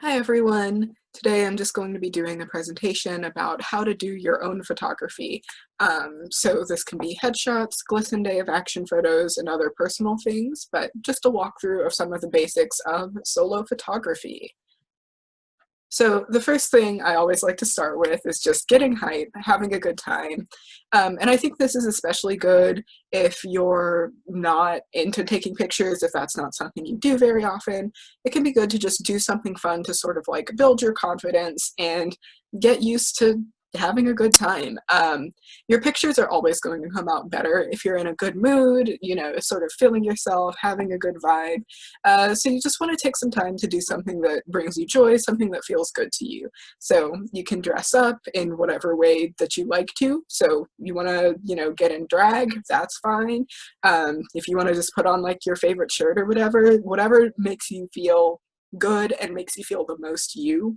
Hi everyone! Today I'm just going to be doing a presentation about how to do your own photography. So this can be headshots, glisten day of action photos, and other personal things, but just a walkthrough of some of the basics of solo photography. So the first thing I always like to start with is just getting hype, having a good time. And I think this is especially good if you're not into taking pictures, if that's not something you do very often. It can be good to just do something fun to sort of like build your confidence and get used to having a good time. Your pictures are always going to come out better if you're in a good mood, sort of feeling yourself, having a good vibe. So you just want to take some time to do something that brings you joy, something that feels good to you. So you can dress up in whatever way that you like to. So you want to, get in drag, that's fine. If you want to just put on like your favorite shirt or whatever makes you feel good and makes you feel the most you.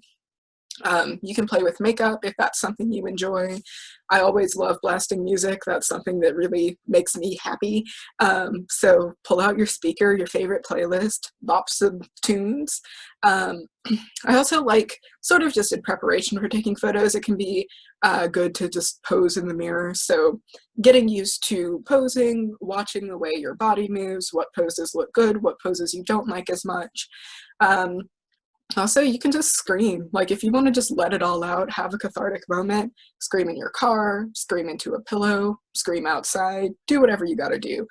You can play with makeup if that's something you enjoy. I always love blasting music. That's something that really makes me happy. So pull out your speaker, your favorite playlist, bop some tunes. Um, I also like, sort of just in preparation for taking photos, it can be good to just pose in the mirror. So getting used to posing, watching the way your body moves, what poses look good, what poses you don't like as much. Um, Also, you can just scream. Like, if you want to just let it all out, have a cathartic moment, scream in your car, scream into a pillow, scream outside, do whatever you gotta do.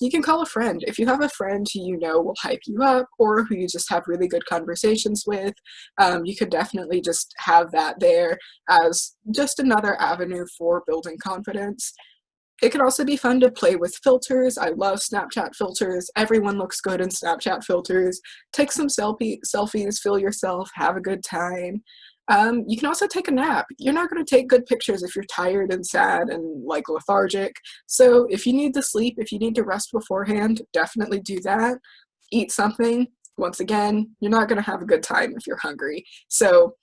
You can call a friend. If you have a friend who you know will hype you up or who you just have really good conversations with, you could definitely just have that there as just another avenue for building confidence. It can also be fun to play with filters. I love Snapchat filters. Everyone looks good in Snapchat filters. Take some selfies, feel yourself, have a good time. You can also take a nap. You're not going to take good pictures if you're tired and sad and like lethargic. So if you need to sleep, if you need to rest beforehand, definitely do that. Eat something. Once again, you're not going to have a good time if you're hungry. So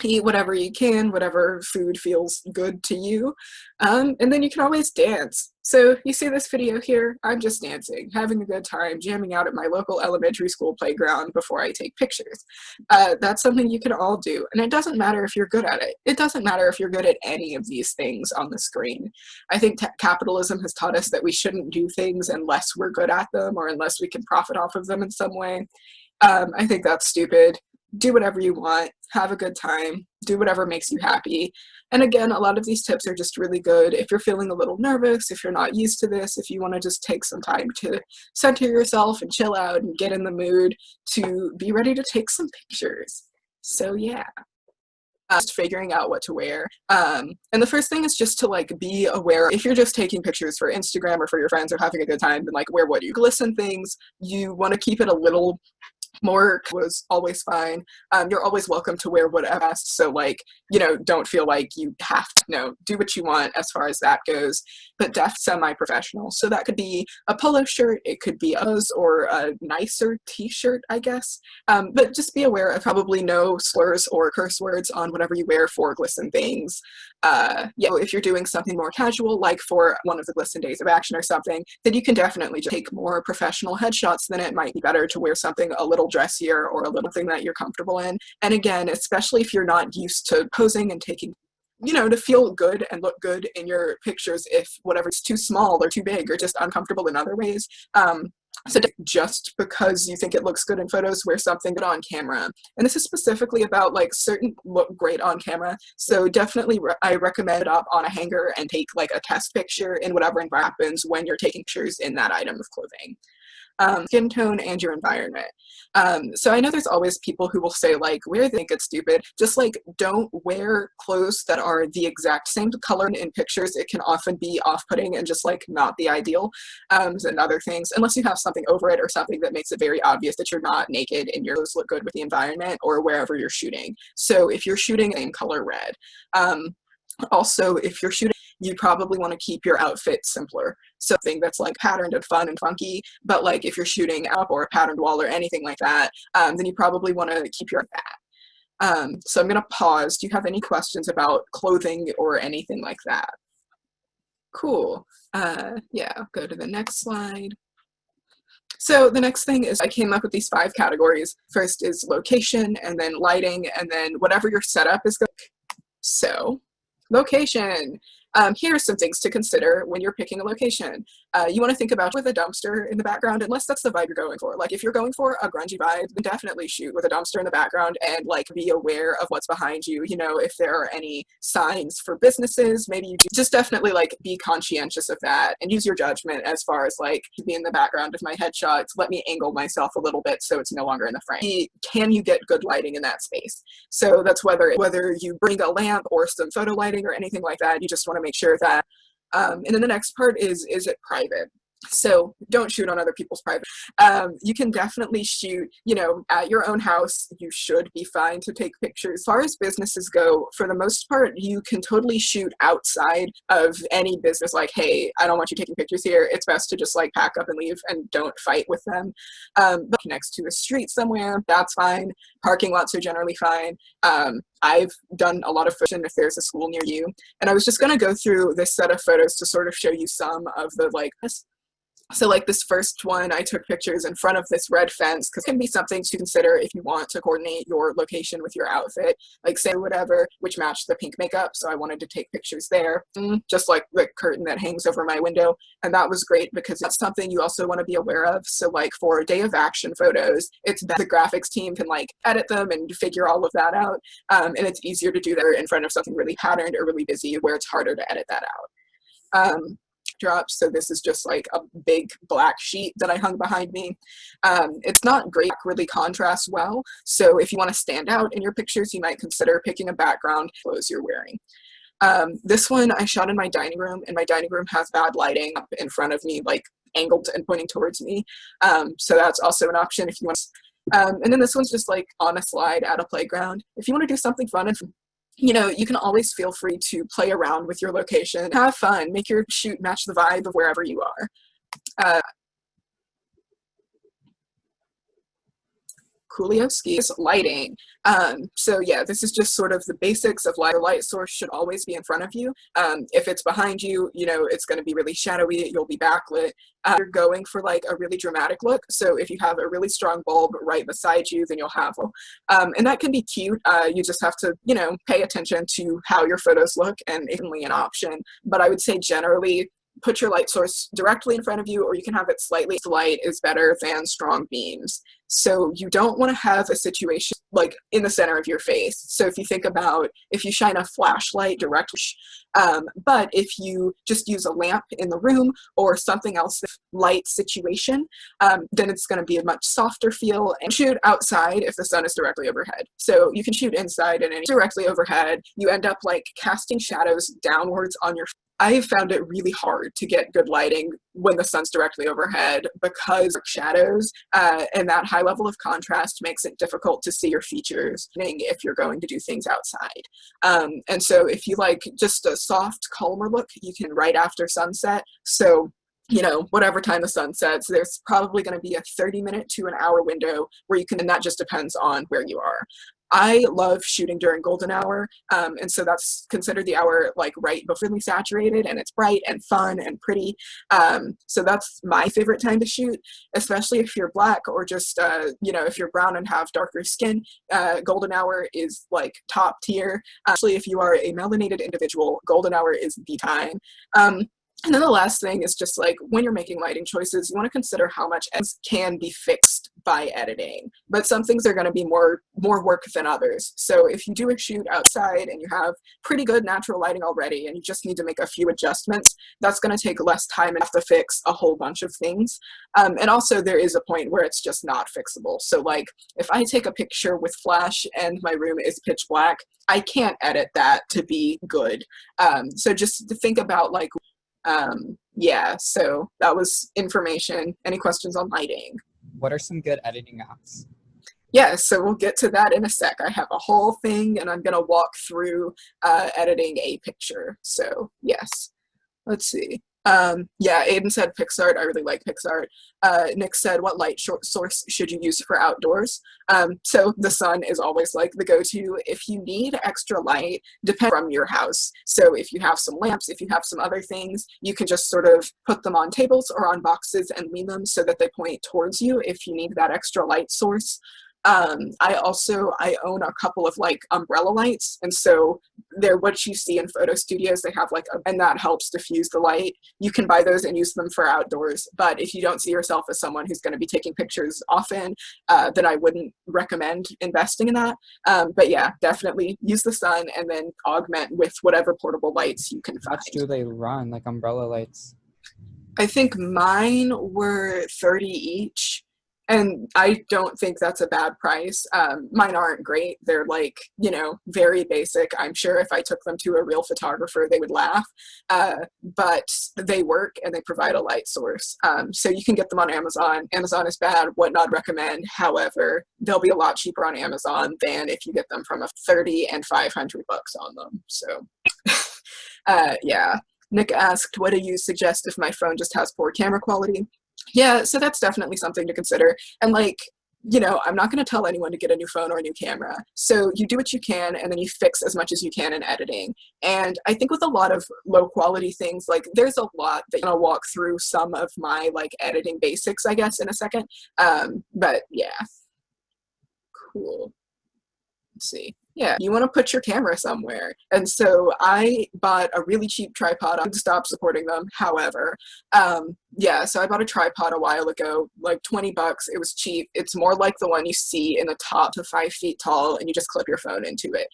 eat whatever you can, whatever food feels good to you, and then you can always dance. So you see this video here, I'm just dancing, having a good time, jamming out at my local elementary school playground before I take pictures. That's something you can all do, and it doesn't matter if you're good at it. It doesn't matter if you're good at any of these things on the screen. I think capitalism has taught us that we shouldn't do things unless we're good at them or unless we can profit off of them in some way. I think that's stupid. Do whatever you want, have a good time, do whatever makes you happy. And again, a lot of these tips are just really good if you're feeling a little nervous, if you're not used to this, if you want to just take some time to center yourself and chill out and get in the mood to be ready to take some pictures. So yeah. Just figuring out what to wear. And the first thing is just to like be aware if you're just taking pictures for Instagram or for your friends or having a good time, then like wear what you glisten things. You want to keep it a little more was always fine. You're always welcome to wear whatever. So like, don't feel like you have to, do what you want as far as that goes, but semi-professional. So that could be a polo shirt, it could be or a nicer t-shirt, I guess. But just be aware of probably no slurs or curse words on whatever you wear for glisten things. Yeah, if you're doing something more casual, like for one of the glisten days of action or something, then you can definitely just take more professional headshots. Then it might be better to wear something a little dressier or a little thing that you're comfortable in. And again, especially if you're not used to posing and taking, to feel good and look good in your pictures, if whatever's too small or too big or just uncomfortable in other ways. So just because you think it looks good in photos, wear something good on camera. And this is specifically about like certain look great on camera. So definitely I recommend it up on a hanger and take like a test picture in whatever environment happens when you're taking pictures in that item of clothing. Skin tone and your environment. So I know there's always people who will say like, where they think it's stupid. Just like, don't wear clothes that are the exact same color in pictures. It can often be off-putting and just like not the ideal. And other things, unless you have something over it or something that makes it very obvious that you're not naked and your clothes look good with the environment or wherever you're shooting. So if you're shooting in color red, also if you're shooting, you probably want to keep your outfit simpler. Something that's like patterned and fun and funky, but like if you're shooting up or a patterned wall or anything like that, then you probably want to keep your that. So I'm going to pause. Do you have any questions about clothing or anything like that? Cool. Yeah, I'll go to the next slide. So the next thing is I came up with these 5 categories. First is location, and then lighting, and then whatever your setup is. So location. Here are some things to consider when you're picking a location. You want to think about with a dumpster in the background, unless that's the vibe you're going for. Like if you're going for a grungy vibe, then definitely shoot with a dumpster in the background and like be aware of what's behind you. You know, if there are any signs for businesses, maybe you just definitely like be conscientious of that and use your judgment as far as like be in the background of my headshots. Let me angle myself a little bit so it's no longer in the frame. Can you get good lighting in that space? So that's whether you bring a lamp or some photo lighting or anything like that. You just want to make sure that and then the next part is it private? So don't shoot on other people's private. You can definitely shoot, you know, at your own house. You should be fine to take pictures. As far as businesses go, for the most part, you can totally shoot outside of any business. Like, hey, I don't want you taking pictures here. It's best to just like pack up and leave and don't fight with them. But next to a street somewhere, that's fine. Parking lots are generally fine. I've done a lot of fishing if there's a school near you. And I was just going to go through this set of photos to sort of show you some of the like so like this first one, I took pictures in front of this red fence because it can be something to consider if you want to coordinate your location with your outfit, like say whatever, which matched the pink makeup. So I wanted to take pictures there, just like the curtain that hangs over my window. And that was great because that's something you also want to be aware of. So like for day of action photos, it's the graphics team can like edit them and figure all of that out. And it's easier to do that in front of something really patterned or really busy where it's harder to edit that out. Drops. So this is just like a big black sheet that I hung behind me. It's not great, really contrasts well. So if you want to stand out in your pictures, you might consider picking a background clothes you're wearing. This one I shot in my dining room, and my dining room has bad lighting up in front of me, like angled and pointing towards me. So that's also an option if you want. And then this one's just like on a slide at a playground. If you want to do something fun and you know, you can always feel free to play around with your location, have fun, make your shoot match the vibe of wherever you are. Kuliowski's lighting. So yeah, this is just sort of the basics of light. Your light source should always be in front of you. If it's behind you, you know, it's going to be really shadowy. You'll be backlit. You're going for like a really dramatic look. So if you have a really strong bulb right beside you, then you'll have, and that can be cute. You just have to, you know, pay attention to how your photos look, and it's only an option. But I would say generally, put your light source directly in front of you, or you can have it slightly. Light is better than strong beams. So you don't want to have a situation like in the center of your face. So if you think about if you shine a flashlight directly, but if you just use a lamp in the room or something else, light situation, then it's going to be a much softer feel. And shoot outside if the sun is directly overhead. So you can shoot inside and directly overhead. You end up like casting shadows downwards on your. I have found it really hard to get good lighting when the sun's directly overhead because shadows and that high level of contrast makes it difficult to see your features if you're going to do things outside. And so if you like just a soft, calmer look, you can right after sunset. So you know, whatever time the sun sets, there's probably going to be a 30-minute to an hour window where you can, and that just depends on where you are. I love shooting during golden hour, and so that's considered the hour like right before it's saturated and it's bright and fun and pretty. So that's my favorite time to shoot, especially if you're black or just, you know, if you're brown and have darker skin. Golden hour is like top tier. Actually, if you are a melanated individual, golden hour is the time. And then the last thing is just like when you're making lighting choices, you want to consider how much can be fixed by editing. But some things are going to be more work than others. So if you do a shoot outside and you have pretty good natural lighting already and you just need to make a few adjustments, that's going to take less time and have to fix a whole bunch of things. And also there is a point where it's just not fixable. So like if I take a picture with flash and my room is pitch black, I can't edit that to be good. So just to think about like, yeah, so that was information. Any questions on lighting? What are some good editing apps? Yeah, so we'll get to that in a sec. I have a whole thing and I'm going to walk through editing a picture. So yes, let's see. Yeah, Aiden said PixArt. I really like PixArt. Nick said, what light source should you use for outdoors? So the sun is always like the go-to. If you need extra light, depend from your house. So if you have some lamps, if you have some other things, you can just sort of put them on tables or on boxes and lean them so that they point towards you if you need that extra light source. I own a couple of like umbrella lights, and so they're what you see in photo studios. They have like and that helps diffuse the light. You can buy those and use them for outdoors, but if you don't see yourself as someone who's going to be taking pictures often, then I wouldn't recommend investing in that. But yeah, definitely use the sun and then augment with whatever portable lights you can find. How much do they run, like umbrella lights? I think mine were 30 each, and I don't think that's a bad price. Mine aren't great. They're like, you know, very basic. I'm sure if I took them to a real photographer, they would laugh, but they work and they provide a light source. So you can get them on Amazon. Amazon is bad, would not recommend. However, they'll be a lot cheaper on Amazon than if you get them from a 30 and 500 bucks on them. So yeah. Nick asked, what do you suggest if my phone just has poor camera quality? Yeah, so that's definitely something to consider. And like, you know, I'm not going to tell anyone to get a new phone or a new camera. So you do what you can and then you fix as much as you can in editing. And I think with a lot of low quality things, like there's a lot that I'll walk through some of my like editing basics, I guess, in a second. But yeah, cool. Let's see. Yeah, you want to put your camera somewhere. And so I bought a really cheap tripod. I would stop supporting them. However, yeah, so I bought a tripod a while ago, like 20 bucks. It was cheap. It's more like the one you see in the top to 5 feet tall, and you just clip your phone into it.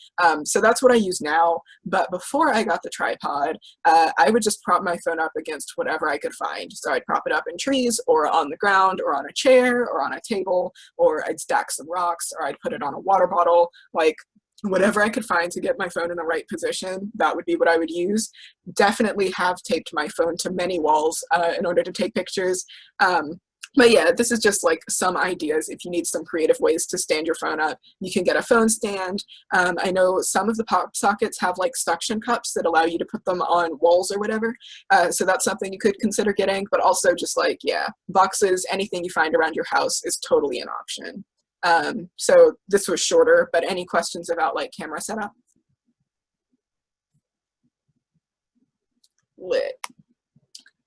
So that's what I use now. But before I got the tripod, I would just prop my phone up against whatever I could find. So I'd prop it up in trees or on the ground or on a chair or on a table, or I'd stack some rocks, or I'd put it on a water bottle, like whatever I could find to get my phone in the right position. That would be what I would use. Definitely have taped my phone to many walls in order to take pictures. But yeah, this is just like some ideas. If you need some creative ways to stand your phone up, you can get a phone stand. I know some of the pop sockets have like suction cups that allow you to put them on walls or whatever. So that's something you could consider getting, but also just like, yeah, boxes, anything you find around your house is totally an option. So this was shorter, but any questions about like camera setup? Lit.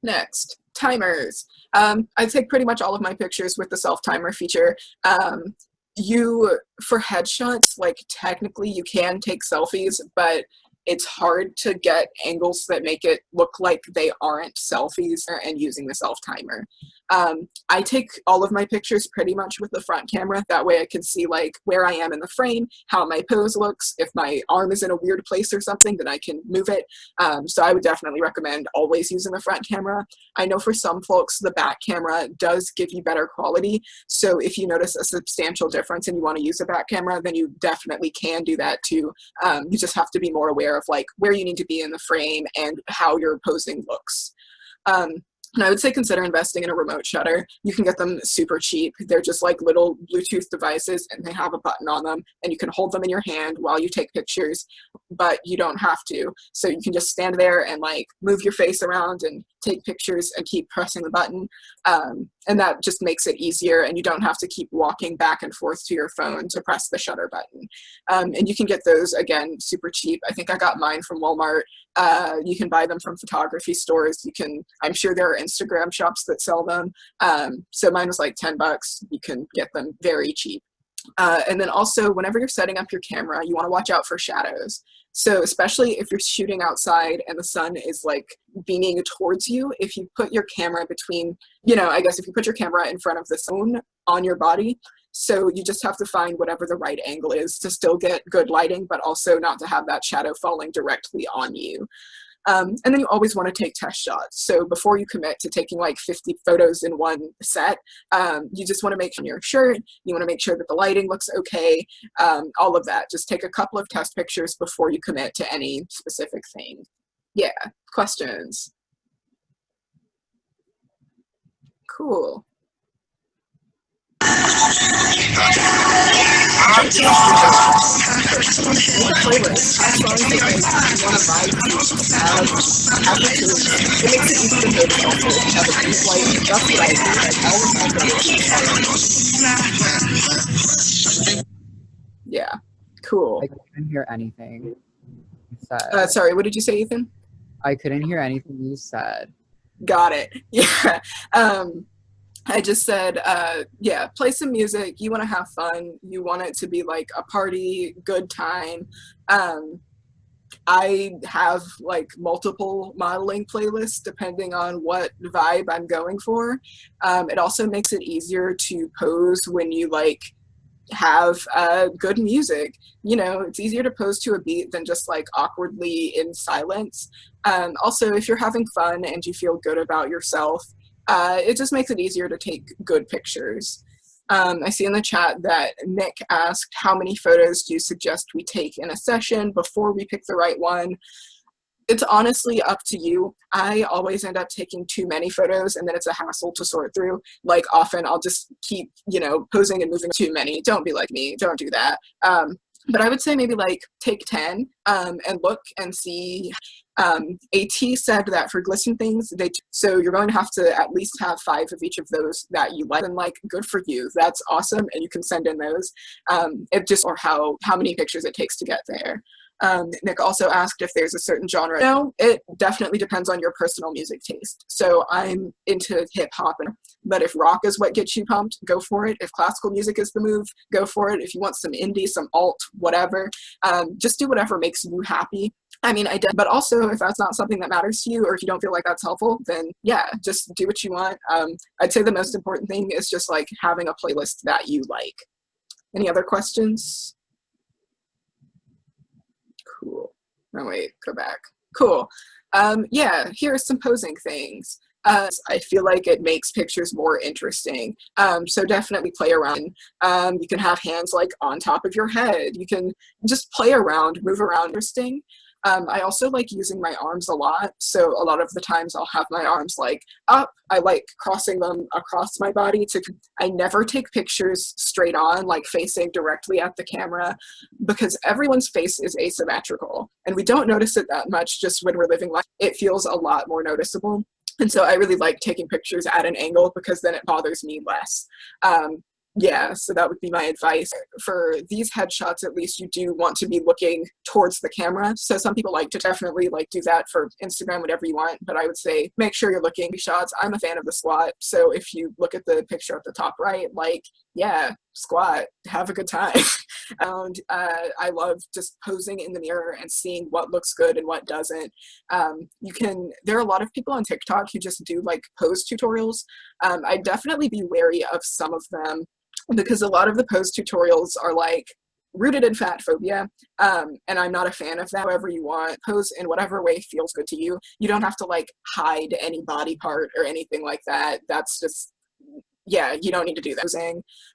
Next, timers. I take pretty much all of my pictures with the self-timer feature. For headshots, like technically you can take selfies, but it's hard to get angles that make it look like they aren't selfies and using the self-timer. I take all of my pictures pretty much with the front camera. That way I can see like where I am in the frame, how my pose looks. If my arm is in a weird place or something, then I can move it. So I would definitely recommend always using the front camera. I know for some folks, the back camera does give you better quality. So if you notice a substantial difference and you want to use a back camera, then you definitely can do that too. You just have to be more aware of like where you need to be in the frame and how your posing looks. And I would say consider investing in a remote shutter. You can get them super cheap. They're just like little Bluetooth devices and they have a button on them and you can hold them in your hand while you take pictures, but you don't have to. So you can just stand there and like move your face around and take pictures and keep pressing the button. And that just makes it easier and you don't have to keep walking back and forth to your phone to press the shutter button. And you can get those, again, super cheap. I think I got mine from Walmart. You can buy them from photography stores. I'm sure there are Instagram shops that sell them. So mine was like 10 bucks. You can get them very cheap. And then also, whenever you're setting up your camera, you want to watch out for shadows. So especially if you're shooting outside and the sun is like beaming towards you, if you put your camera between, I guess if you put your camera in front of the sun on your body, so you just have to find whatever the right angle is to still get good lighting, but also not to have that shadow falling directly on you. And then you always want to take test shots. So before you commit to taking like 50 photos in one set, you just want to make sure your shirt, you want to make sure that the lighting looks okay, all of that. Just take a couple of test pictures before you commit to any specific thing. Yeah, questions? Cool. playlist, have songs that like, you want to vibe to, have the tunes. It makes it easy to notice also if you have a beat, like, that's what I do, like, all of my photos are. Yeah, cool. I couldn't hear anything you said. Sorry, what did you say, Ethan? I couldn't hear anything you said. Got it. Yeah. I just said, yeah, play some music. You want to have fun. You want it to be like a party, good time. I have like multiple modeling playlists depending on what vibe I'm going for. It also makes it easier to pose when you like have good music. You know, it's easier to pose to a beat than just like awkwardly in silence. Also, if you're having fun and you feel good about yourself, it just makes it easier to take good pictures. I see in the chat that Nick asked, how many photos do you suggest we take in a session before we pick the right one? It's honestly up to you. I always end up taking too many photos and then it's a hassle to sort through. Like often I'll just keep, you know, posing and moving too many. Don't be like me, don't do that. But I would say maybe like take 10 and look and see. AT said that for glisten things, so you're going to have to at least have 5 of each of those that you like, and like, good for you. That's awesome, and you can send in those. It just, or how many pictures it takes to get there. Nick also asked if there's a certain genre. No, it definitely depends on your personal music taste. So I'm into hip hop, but if rock is what gets you pumped, go for it. If classical music is the move, go for it. If you want some indie, some alt, whatever, just do whatever makes you happy. I mean, but also if that's not something that matters to you, or if you don't feel like that's helpful, then yeah, just do what you want. I'd say the most important thing is just like having a playlist that you like. Any other questions? Cool. Oh wait, go back. Cool. Yeah, here are some posing things. I feel like it makes pictures more interesting. So definitely play around. You can have hands like on top of your head. You can just play around, move around. Interesting. I also like using my arms a lot. So a lot of the times I'll have my arms like up. I like crossing them across my body. I never take pictures straight on, like facing directly at the camera, because everyone's face is asymmetrical and we don't notice it that much just when we're living life. It feels a lot more noticeable. And so I really like taking pictures at an angle because then it bothers me less. Yeah, so that would be my advice. For these headshots, at least, you do want to be looking towards the camera. So some people like to definitely like do that for Instagram, whatever you want. But I would say make sure you're looking shots. I'm a fan of the squat. So if you look at the picture at the top right, like, yeah, squat, have a good time. And I love just posing in the mirror and seeing what looks good and what doesn't. There are a lot of people on TikTok who just do like pose tutorials. I'd definitely be wary of some of them, because a lot of the pose tutorials are like rooted in fat phobia, and I'm not a fan of that. However you want, pose in whatever way feels good to you. You don't have to like hide any body part or anything like that. That's just, yeah, you don't need to do that.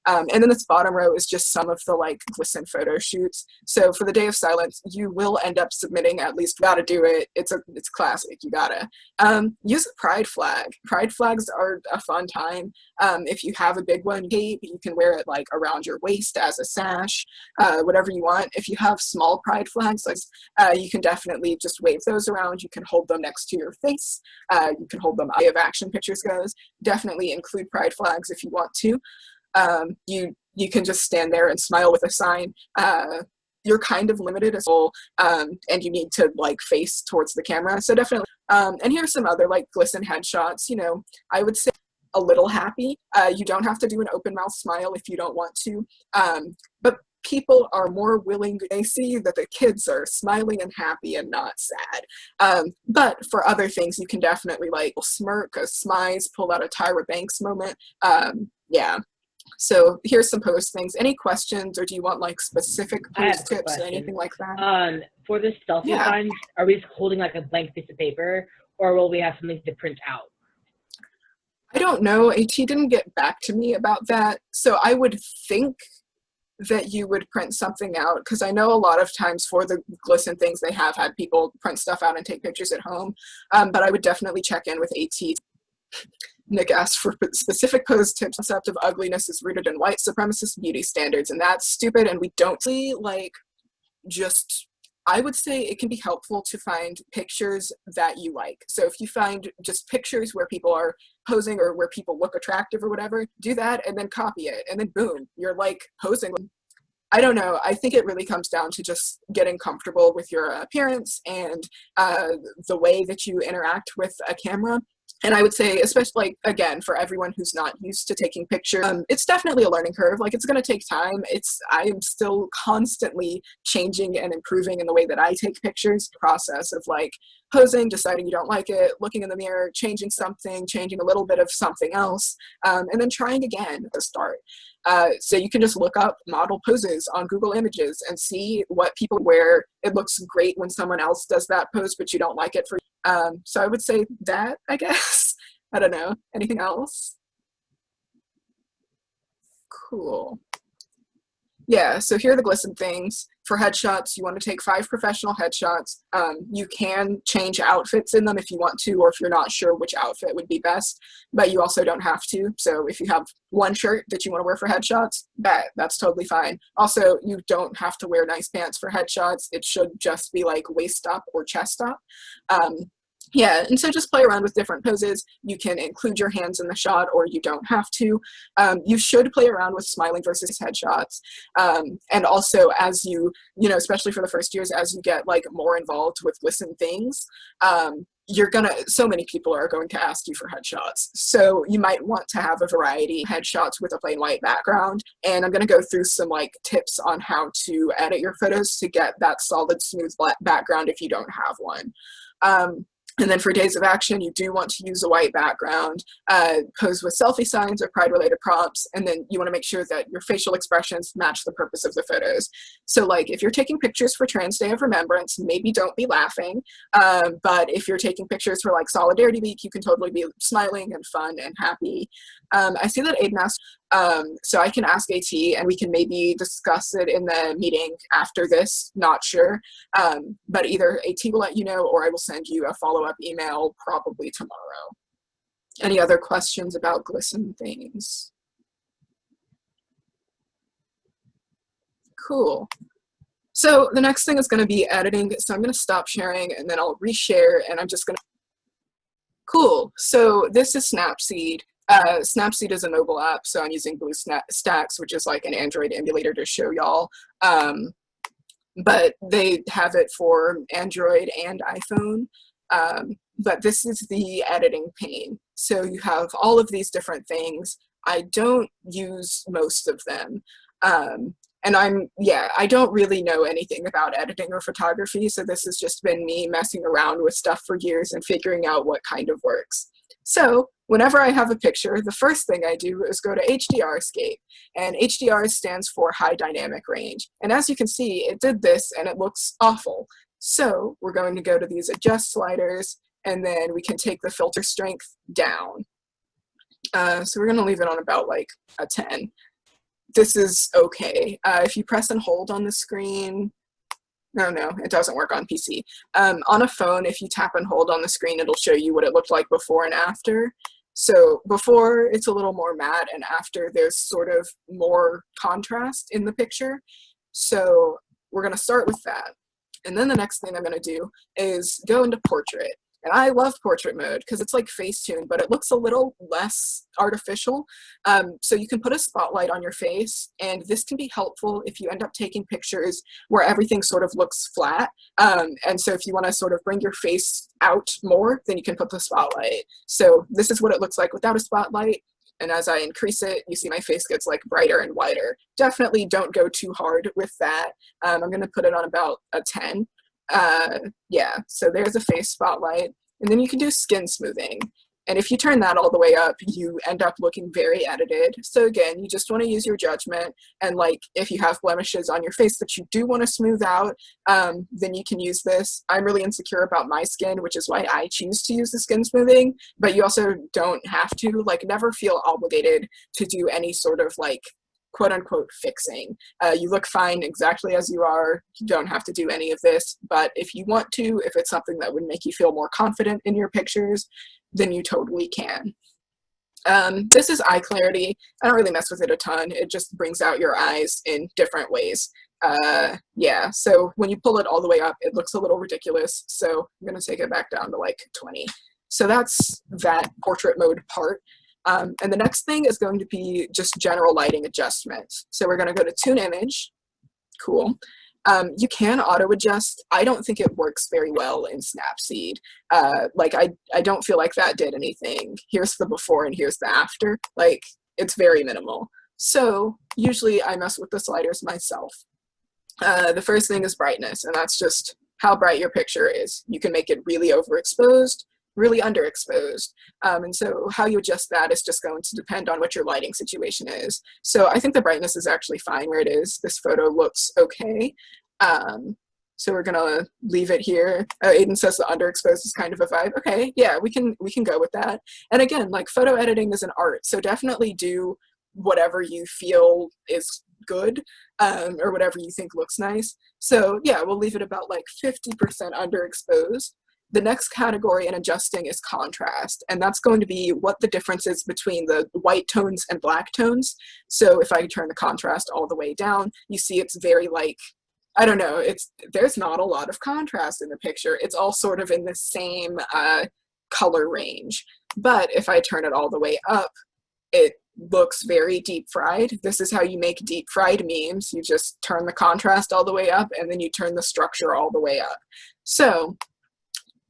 And then this bottom row is just some of the like glisten photo shoots. So for the Day of Silence, you will end up submitting, at least gotta do it. It's classic. You gotta use a pride flag. Pride flags are a fun time. If you have a big one, you can wear it like around your waist as a sash, whatever you want. If you have small pride flags, like you can definitely just wave those around. You can hold them next to your face. You can hold them. Day of Action pictures goes. Definitely include pride flags if you want to. You can just stand there and smile with a sign. You're kind of limited as well, and you need to like face towards the camera. So definitely. And here's some other like glisten headshots. You know, I would say a little happy. You don't have to do an open mouth smile if you don't want to. But people are more willing, they see that the kids are smiling and happy and not sad. But for other things, you can definitely like smirk, a smize, pull out a Tyra Banks moment. Yeah. So here's some post things. Any questions, or do you want like specific post tips or anything like that? For the selfie signs, are we just holding like a blank piece of paper, or will we have something to print out? I don't know. AT didn't get back to me about that. So I would think that you would print something out, because I know a lot of times for the glisten things, they have had people print stuff out and take pictures at home. But I would definitely check in with AT. Nick asked for specific pose tips. The concept of ugliness is rooted in white supremacist beauty standards, and that's stupid, and we don't see like just I would say it can be helpful to find pictures that you like. So if you find just pictures where people are posing or where people look attractive or whatever, do that and then copy it. And then boom, you're like posing. I don't know. I think it really comes down to just getting comfortable with your appearance and the way that you interact with a camera. And I would say, especially like, again, for everyone who's not used to taking pictures, it's definitely a learning curve. Like, it's going to take time. I am still constantly changing and improving in the way that I take pictures. Process of like posing, deciding you don't like it, looking in the mirror, changing something, changing a little bit of something else, and then trying again at the start. So you can just look up model poses on Google Images and see what people wear. It looks great when someone else does that pose, but you don't like it for so I would say that, I guess. I don't know. Anything else? Cool. Yeah, so here are the glisten things. For headshots, you want to take 5 professional headshots. You can change outfits in them if you want to, or if you're not sure which outfit would be best, but you also don't have to. So if you have one shirt that you want to wear for headshots, that's totally fine. Also, you don't have to wear nice pants for headshots. It should just be like waist up or chest up. Yeah, and so just play around with different poses. You can include your hands in the shot, or you don't have to. You should play around with smiling versus headshots. And also, as you know, especially for the first years, as you get like more involved with glisten things, so many people are going to ask you for headshots. So you might want to have a variety of headshots with a plain white background. And I'm going to go through some like tips on how to edit your photos to get that solid, smooth background if you don't have one. And then for days of action, you do want to use a white background, pose with selfie signs or pride-related prompts, and then you want to make sure that your facial expressions match the purpose of the photos. So like if you're taking pictures for Trans Day of Remembrance, maybe don't be laughing, but if you're taking pictures for like Solidarity Week, you can totally be smiling and fun and happy. I see that Aiden asked, so I can ask AT and we can maybe discuss it in the meeting after this, not sure. But either AT will let you know or I will send you a follow-up email probably tomorrow. Any other questions about glisten things? Cool. So the next thing is going to be editing. So I'm going to stop sharing and then I'll reshare and I'm just going to. Cool. So this is Snapseed. Snapseed is a mobile app, so I'm using BlueStacks, which is like an Android emulator to show y'all. But they have it for Android and iPhone. But this is the editing pane. So you have all of these different things. I don't use most of them. And I don't really know anything about editing or photography, so this has just been me messing around with stuff for years and figuring out what kind of works. So whenever I have a picture, the first thing I do is go to HDR Escape, and HDR stands for High Dynamic Range. And as you can see, it did this and it looks awful. So we're going to go to these adjust sliders, and then we can take the filter strength down. So we're going to leave it on about like a 10. This is okay. If you press and hold on the screen, no, it doesn't work on PC. On a phone, if you tap and hold on the screen, it'll show you what it looked like before and after. So before, it's a little more matte, and after, there's sort of more contrast in the picture. So we're going to start with that. And then the next thing I'm going to do is go into portrait. And I love portrait mode because it's like Facetune, but it looks a little less artificial. So you can put a spotlight on your face, and this can be helpful if you end up taking pictures where everything sort of looks flat. And so if you want to sort of bring your face out more, then you can put the spotlight. So this is what it looks like without a spotlight. And as I increase it, you see my face gets like brighter and wider. Definitely don't go too hard with that. I'm going to put it on about a 10. Yeah, so there's a face spotlight, and then you can do skin smoothing. And if you turn that all the way up, you end up looking very edited. So again, you just want to use your judgment, and like if you have blemishes on your face that you do want to smooth out, then you can use this. I'm really insecure about my skin, which is why I choose to use the skin smoothing, but you also don't have to. Like, never feel obligated to do any sort of like quote unquote fixing. You look fine exactly as you are. You don't have to do any of this, but if you want to, if it's something that would make you feel more confident in your pictures, then you totally can. This is eye clarity. I don't really mess with it a ton. It just brings out your eyes in different ways. Yeah, so when you pull it all the way up, it looks a little ridiculous. So I'm gonna take it back down to like 20. So that's that portrait mode part. And the next thing is going to be just general lighting adjustments. So we're gonna go to tune image, cool. You can auto adjust. I don't think it works very well in Snapseed. Like I don't feel like that did anything. Here's the before and here's the after. Like it's very minimal. So usually I mess with the sliders myself. The first thing is brightness, and that's just how bright your picture is. You can make it really overexposed, really underexposed. And so how you adjust that is just going to depend on what your lighting situation is. So I think the brightness is actually fine where it is. This photo looks okay. So we're gonna leave it here. Aiden says the underexposed is kind of a vibe. Okay, yeah, we can go with that. And again, like photo editing is an art, so definitely do whatever you feel is good, or whatever you think looks nice. So yeah, we'll leave it about like 50% underexposed. The next category in adjusting is contrast, and that's going to be what the difference is between the white tones and black tones. So if I turn the contrast all the way down, you see it's very like, I don't know, there's not a lot of contrast in the picture. It's all sort of in the same color range. But if I turn it all the way up, it looks very deep fried. This is how you make deep fried memes. You just turn the contrast all the way up and then you turn the structure all the way up. So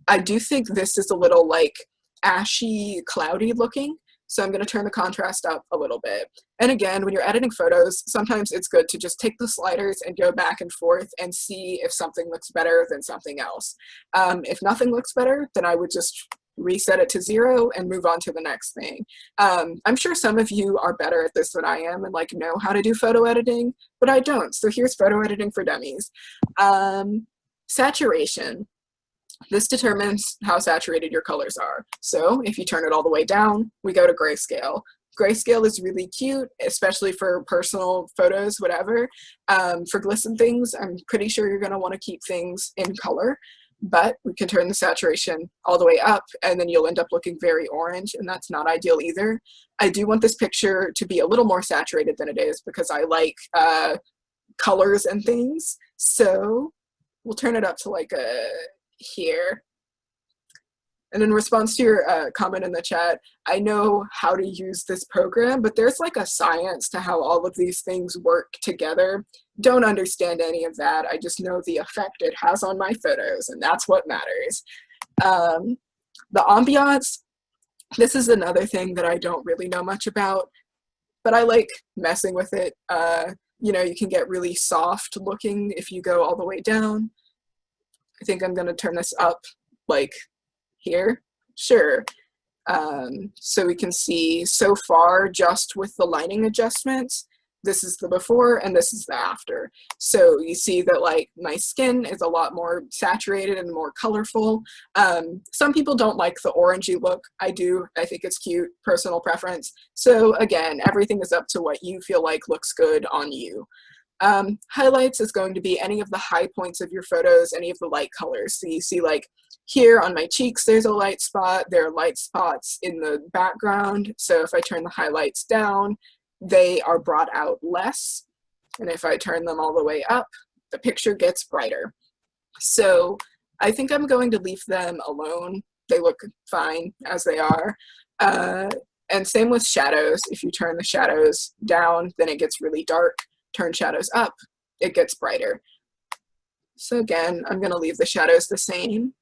I do think this is a little like ashy, cloudy looking. So I'm going to turn the contrast up a little bit. And again, when you're editing photos, sometimes it's good to just take the sliders and go back and forth and see if something looks better than something else. If nothing looks better, then I would just reset it to 0 and move on to the next thing. I'm sure some of you are better at this than I am and like know how to do photo editing, but I don't. So here's photo editing for dummies. Saturation. This determines how saturated your colors are. So if you turn it all the way down, we go to grayscale. Grayscale is really cute, especially for personal photos, whatever. For glisten things, I'm pretty sure you're gonna wanna keep things in color, but we can turn the saturation all the way up and then you'll end up looking very orange, and that's not ideal either. I do want this picture to be a little more saturated than it is because I like colors and things. So we'll turn it up to like here. And in response to your comment in the chat, I know how to use this program, but there's like a science to how all of these things work together. Don't understand any of that. I just know the effect it has on my photos, and that's what matters. The ambiance, this is another thing that I don't really know much about, but I like messing with it. You know, you can get really soft looking if you go all the way down. I think I'm gonna turn this up like here, sure. So we can see so far just with the lighting adjustments, this is the before and this is the after. So you see that like my skin is a lot more saturated and more colorful. Some people don't like the orangey look. I do, I think it's cute, personal preference. So again, everything is up to what you feel like looks good on you. Highlights is going to be any of the high points of your photos, any of the light colors. So you see like here on my cheeks, there's a light spot. There are light spots in the background. So if I turn the highlights down, they are brought out less. And if I turn them all the way up, the picture gets brighter. So I think I'm going to leave them alone. They look fine as they are. And same with shadows. If you turn the shadows down, then it gets really dark. Turn shadows up, it gets brighter. So again, I'm gonna leave the shadows the same.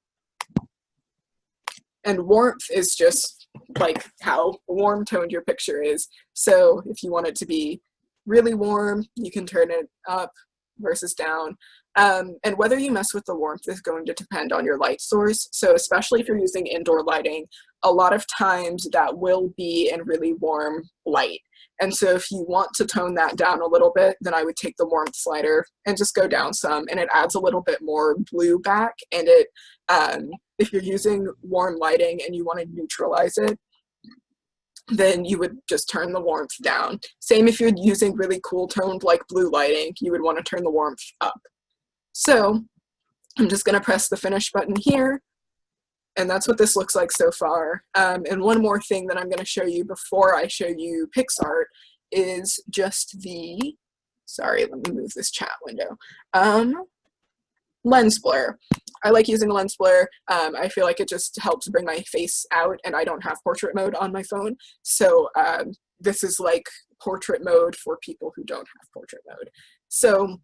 And warmth is just like how warm toned your picture is. So if you want it to be really warm, you can turn it up versus down. And whether you mess with the warmth is going to depend on your light source. So especially if you're using indoor lighting, a lot of times that will be in really warm light. And so if you want to tone that down a little bit, then I would take the warmth slider and just go down some, and it adds a little bit more blue back. And it, if you're using warm lighting and you want to neutralize it, then you would just turn the warmth down. Same if you're using really cool toned like blue lighting, you would want to turn the warmth up. So I'm just going to press the finish button here. And that's what this looks like so far. And one more thing that I'm going to show you before I show you PixArt is just the Sorry, let me move this chat window. Lens blur. I like using lens blur. I feel like it just helps bring my face out, and I don't have portrait mode on my phone. So this is like portrait mode for people who don't have portrait mode. So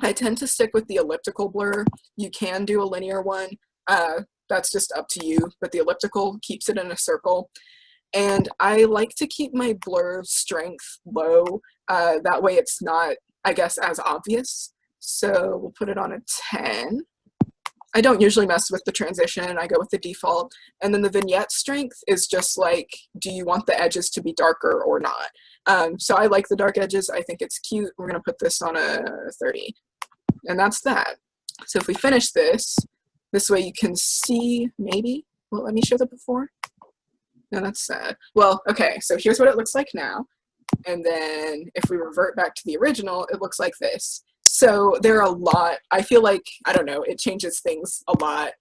I tend to stick with the elliptical blur. You can do a linear one. That's just up to you, but the elliptical keeps it in a circle. And I like to keep my blur strength low. That way it's not, I guess, as obvious. So we'll put it on a 10. I don't usually mess with the transition. I go with the default. And then the vignette strength is just like, do you want the edges to be darker or not? So I like the dark edges. I think it's cute. We're going to put this on a 30. And that's that. So if we finish this way you can see, maybe, well, let me show the before. No, that's sad. Well, okay, so here's what it looks like now. And then if we revert back to the original, it looks like this. So there are a lot, I feel like, I don't know, it changes things a lot.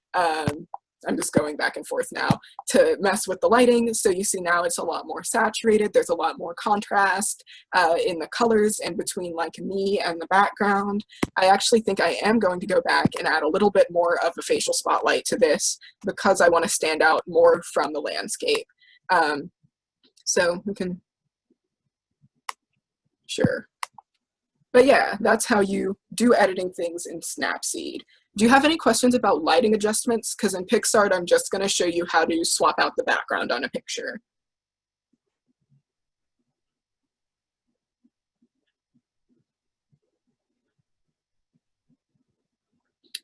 I'm just going back and forth now to mess with the lighting. So you see now it's a lot more saturated. There's a lot more contrast in the colors and between like me and the background. I actually think I am going to go back and add a little bit more of a facial spotlight to this because I want to stand out more from the landscape. So we can, sure. But yeah, that's how you do editing things in Snapseed. Do you have any questions about lighting adjustments? Because in PixArt, I'm just going to show you how to swap out the background on a picture.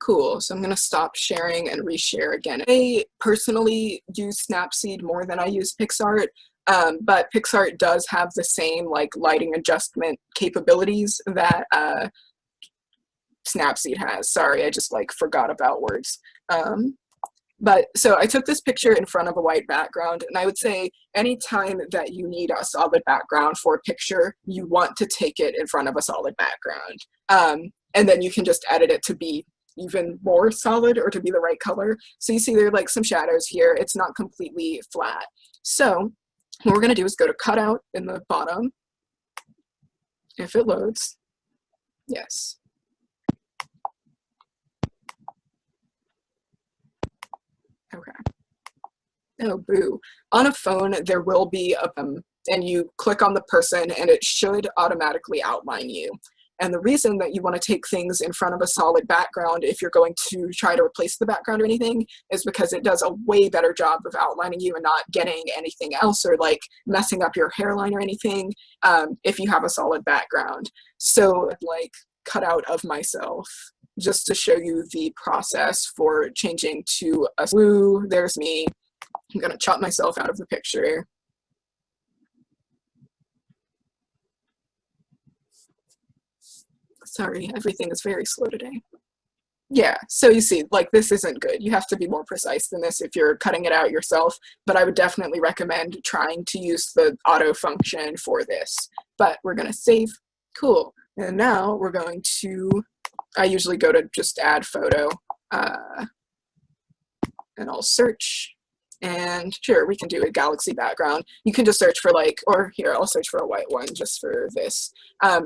Cool, so I'm going to stop sharing and reshare again. I personally use Snapseed more than I use PixArt. But PixArt does have the same like lighting adjustment capabilities that Snapseed has. Sorry, I just like forgot about words. But so I took this picture in front of a white background, and I would say anytime that you need a solid background for a picture, you want to take it in front of a solid background. And then you can just edit it to be even more solid or to be the right color. So you see there are like some shadows here. It's not completely flat. So what we're going to do is go to cutout in the bottom. If it loads, yes. Okay. Oh, boo. On a phone, there will be and you click on the person and it should automatically outline you. And the reason that you want to take things in front of a solid background if you're going to try to replace the background or anything is because it does a way better job of outlining you and not getting anything else or like messing up your hairline or anything if you have a solid background. So like cut out of myself just to show you the process for changing to a blue. There's me. I'm going to chop myself out of the picture. Sorry, everything is very slow today. Yeah, so you see, like this isn't good. You have to be more precise than this if you're cutting it out yourself, but I would definitely recommend trying to use the auto function for this. But we're going to save. Cool. And now we're going to, I usually go to just add photo and I'll search. And sure, we can do a galaxy background. You can just search for like, or here, I'll search for a white one just for this.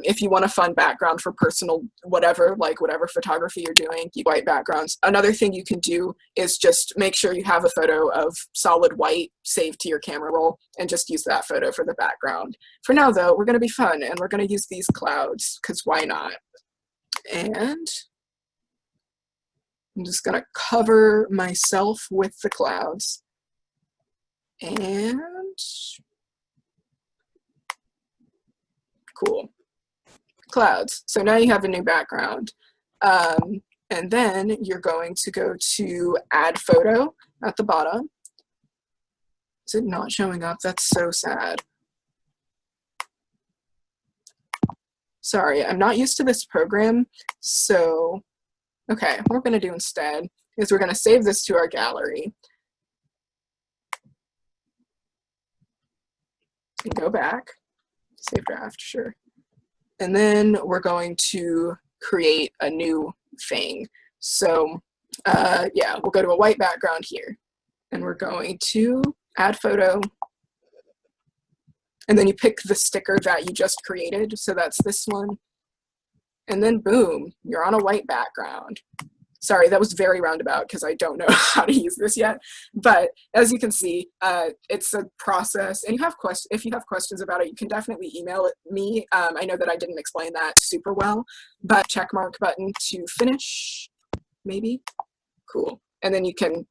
If you want a fun background for personal whatever, like whatever photography you're doing, white backgrounds. Another thing you can do is just make sure you have a photo of solid white saved to your camera roll and just use that photo for the background. For now though, we're gonna be fun and we're gonna use these clouds because why not? And I'm just gonna cover myself with the clouds. And cool. Clouds. So now you have a new background. And then you're going to go to add photo at the bottom. Is it not showing up? That's so sad. Sorry, I'm not used to this program. So, okay, what we're going to do instead is we're going to save this to our gallery. And go back, save draft, sure. And then we're going to create a new thing. So yeah, we'll go to a white background here and we're going to add photo. And then you pick the sticker that you just created. So that's this one. and then boom, you're on a white background. Sorry, that was very roundabout because I don't know how to use this yet. But as you can see, it's a process. And if you have questions about it, you can definitely email me. I know that I didn't explain that super well, but check mark button to finish, maybe. Cool. And then you can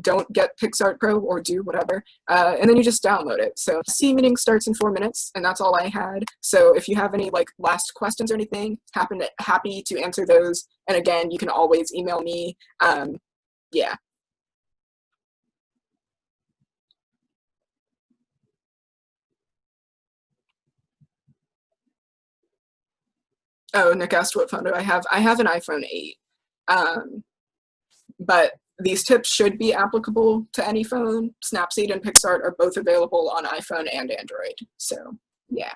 don't get PixArt Pro or do whatever, and then you just download it. So C meeting starts in 4 minutes, and that's all I had. So if you have any like last questions or anything, happy to answer those. And again, you can always email me. Yeah. Oh, Nick asked what phone do I have. I have an iPhone 8. But these tips should be applicable to any phone. Snapseed and PixArt are both available on iPhone and Android. So yeah.